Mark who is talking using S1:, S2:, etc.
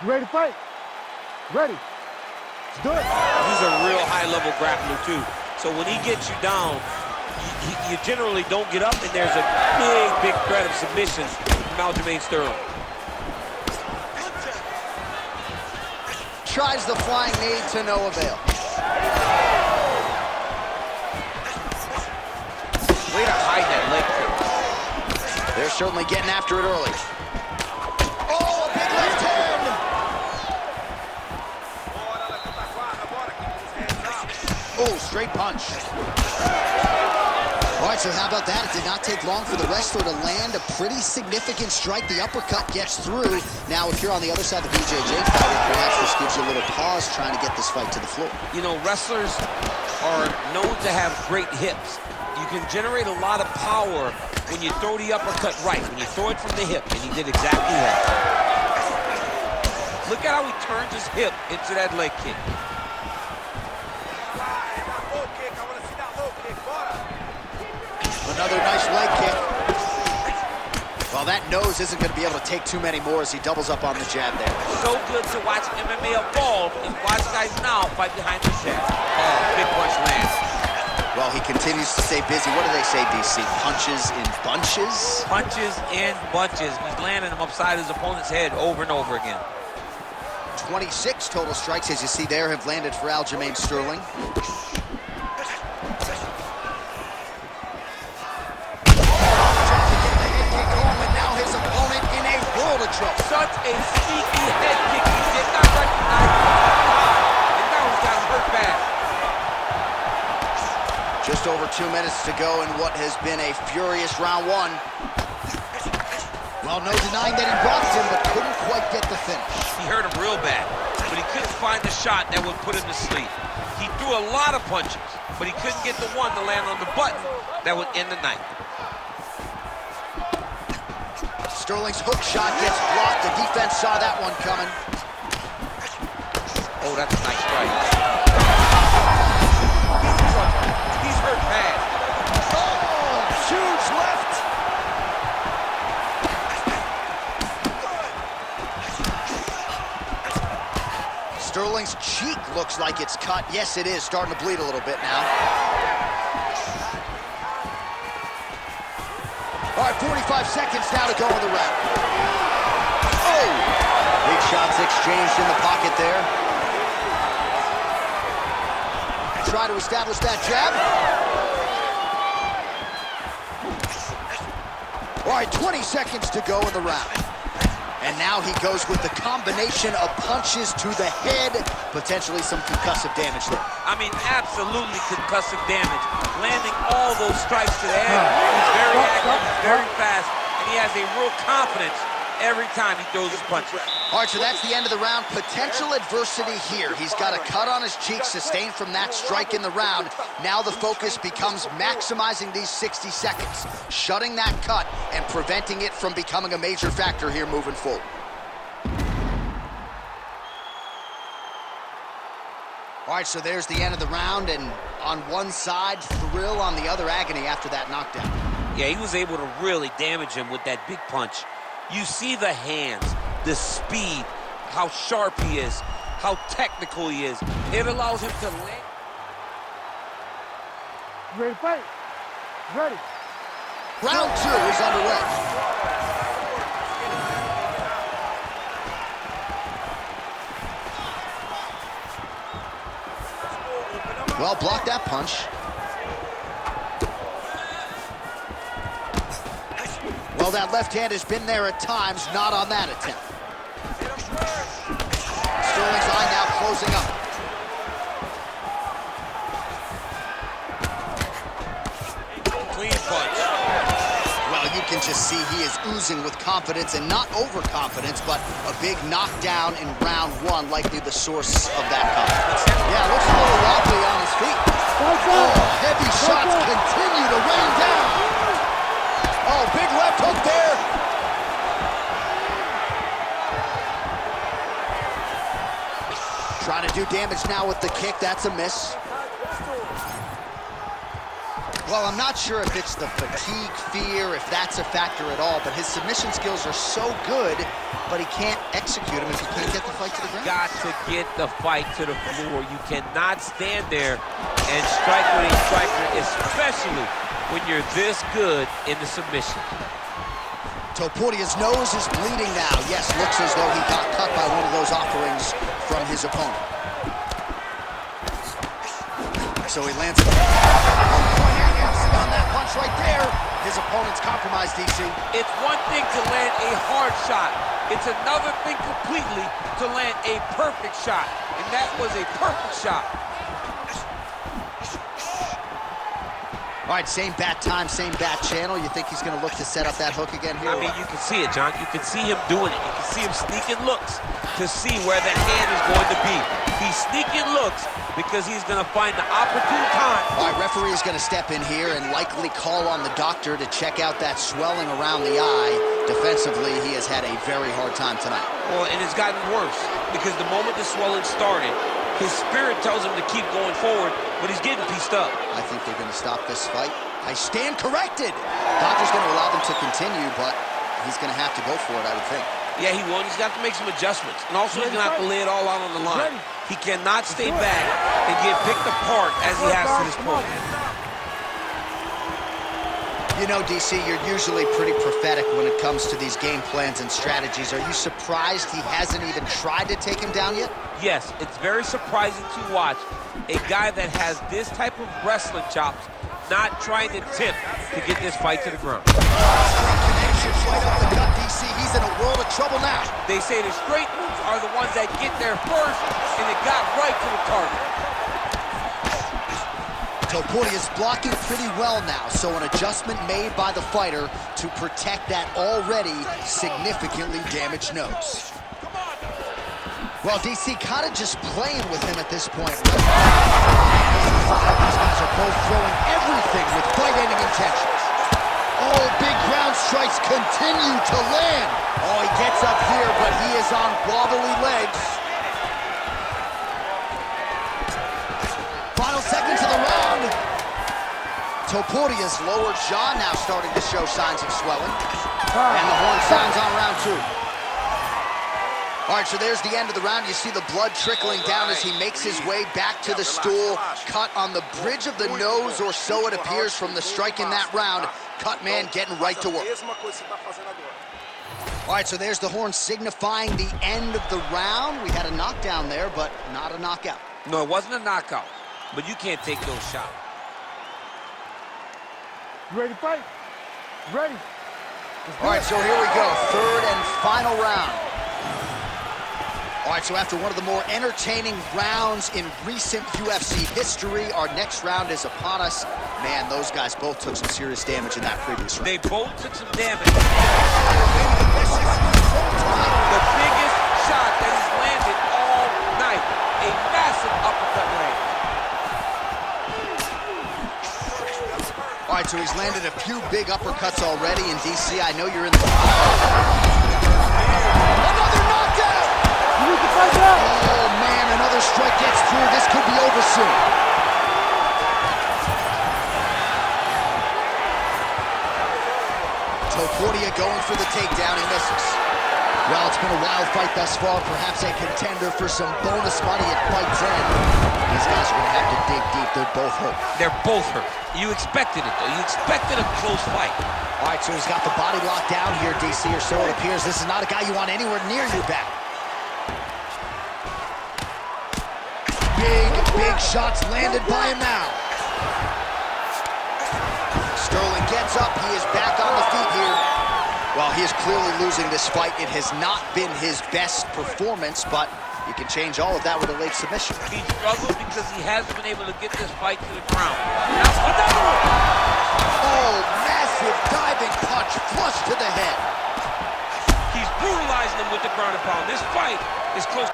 S1: ready to fight? Ready. Let's do it.
S2: He's a real high-level grappler, too. So when he gets you down, you generally don't get up, and there's a big threat of submission from Aljamain Sterling.
S3: Tries the flying knee to no avail.
S2: Way to hide that leg kick.
S3: They're certainly getting after it early. Oh, a big left hand! Oh, straight punch. All right, so how about that? It did not take long for the wrestler to land a pretty significant strike. The uppercut gets through. Now, if you're on the other side of the BJJ fight, perhaps this gives you a little pause trying to get this fight to the floor.
S2: You know, wrestlers are known to have great hips. You can generate a lot of power when you throw the uppercut right, when you throw it from the hip, and he did exactly that. Look at how he turns his hip into that leg kick.
S3: Another nice leg kick. Well, that nose isn't going to be able to take too many more as he doubles up on the jab there.
S2: So good to watch MMA evolve and watch guys now fight behind the jab. Oh, big punch lands.
S3: Well, he continues to stay busy. What do they say, DC? Punches in bunches?
S2: Punches in bunches. He's landing them upside his opponent's head over and over again.
S3: 26 total strikes, as you see there, have landed for Aljamain Sterling.
S2: Such a sneaky head kick. He did not recognize it. And now he's got him hurt bad.
S3: Just over 2 minutes to go in what has been a furious round one. Well, no denying that he rocked him, but couldn't quite get the finish.
S2: He hurt him real bad, but he couldn't find the shot that would put him to sleep. He threw a lot of punches, but he couldn't get the one to land on the button that would end the night.
S3: Sterling's hook shot gets blocked. The defense saw that one coming.
S2: Oh, that's a nice strike. He's hurt bad.
S3: Oh, huge left. Sterling's cheek looks like it's cut. Yes, it is. Starting to bleed a little bit now. All right, 45 seconds now to go in the round. Oh! Big shots exchanged in the pocket there. Try to establish that jab. All right, 20 seconds to go in the round. And now he goes with the combination of punches to the head, potentially some concussive damage there.
S2: I mean, absolutely concussive damage. Landing all those strikes to the head. He's very active, he's very fast, and he has a real confidence every time he throws his punches.
S3: All right, so that's the end of the round. Potential adversity here. He's got a cut on his cheek sustained from that strike in the round. Now the focus becomes maximizing these 60 seconds, shutting that cut and preventing it from becoming a major factor here moving forward. All right, so there's the end of the round, and on one side, thrill, on the other, agony after that knockdown.
S2: Yeah, he was able to really damage him with that big punch. You see the hands, the speed, how sharp he is, how technical he is. It allows him to land.
S1: Ready to fight? Ready.
S3: Round 2 is underway. Well, block that punch. Well, that left hand has been there at times, not on that attempt. Sterling's eye now closing up.
S2: Clean punch.
S3: Well, you can just see he is oozing with confidence, and not overconfidence, but a big knockdown in round 1, likely the source of that confidence. Yeah, looks a little wobbly on his feet. Oh, heavy shots continue to rain down. Oh, big left hook there. Trying to do damage now with the kick. That's a miss. Well, I'm not sure if it's the fatigue, fear, if that's a factor at all, but his submission skills are so good, but he can't execute them if he can't get the fight to the ground.
S2: Got to get the fight to the floor. You cannot stand there and strike with a striker, especially when you're this good in the submission.
S3: Topuria's nose is bleeding now. Yes, looks as though he got cut by one of those offerings from his opponent. So he lands it. On that punch right there, his opponent's compromised, DC.
S2: It's one thing to land a hard shot. It's another thing completely to land a perfect shot. And that was a perfect shot.
S3: All right, same bat time, same bat channel. You think he's going to look to set up that hook again here?
S2: I mean, you can see it, John. You can see him doing it. You can see him sneaking looks to see where the hand is going to be. He's sneaking looks because he's going to find the opportune time.
S3: All right, referee is going to step in here and likely call on the doctor to check out that swelling around the eye. Defensively, he has had a very hard time tonight.
S2: Well, and it's gotten worse because the moment the swelling started, his spirit tells him to keep going forward, but he's getting pieced up.
S3: I think they're going to stop this fight. I stand corrected. Doctor's going to allow them to continue, but he's going to have to go for it, I would think.
S2: Yeah, he will. He's got to make some adjustments. And also, he's going to have to lay it all out on the line. He cannot stay back and get picked apart as he has to this point.
S3: You know, DC, you're usually pretty prophetic when it comes to these game plans and strategies. Are you surprised he hasn't even tried to take him down yet?
S2: Yes, it's very surprising to watch a guy that has this type of wrestling chops not trying to tip to get this fight to the ground.
S3: Right up the gut, DC. He's in a world of trouble now.
S2: They say the straight moves are the ones that get there first, and it got right to the target.
S3: Topuria is blocking pretty well now, so an adjustment made by the fighter to protect that already significantly damaged nose. Well, DC kind of just playing with him at this point. These guys are both throwing everything with fight-ending intentions. Oh, big ground strikes continue to land. Oh, he gets up here, but he is on wobbly legs. Final seconds of the round. Topuria's lower jaw now starting to show signs of swelling. And the horn sounds on round two. All right, so there's the end of the round. You see the blood trickling down as he makes his way back to the stool. Cut on the bridge of the nose, or so it appears from the strike in that round. Cut man getting right to work. All right, so there's the horn signifying the end of the round. We had a knockdown there, but not a knockout.
S2: No, it wasn't a knockout, but you can't take those shots.
S1: You ready to fight? Ready.
S3: All right, so here we go. Third and final round. All right, so after one of the more entertaining rounds in recent UFC history, our next round is upon us. Man, those guys both took some serious damage in that previous round.
S2: They both took some damage. The biggest shot that he's landed all night. A massive uppercut land.
S3: All right, so he's landed a few big uppercuts already in DC. I know you're in the... Another knockout!
S1: You need to fight out!
S3: Oh, man, another strike gets through. This could be over soon. Topuria going for the takedown. He misses. Well, it's been a wild fight thus far. Perhaps a contender for some bonus money at fight's end. These guys are going to have to dig deep. They're both hurt.
S2: They're both hurt. You expected it, though. You expected a close fight.
S3: All right, so he's got the body locked down here, DC, or so it appears. This is not a guy you want anywhere near your back. Big shots landed by him now. Sterling gets up. He is back on the feet here. Well, he is clearly losing this fight. It has not been his best performance, but you can change all of that with a late submission.
S2: He struggled because he hasn't been able to get this fight to the ground. Now, another one!
S3: Oh, massive diving punch flush to the head.
S2: He's brutalizing him with the ground and pound. This fight is close.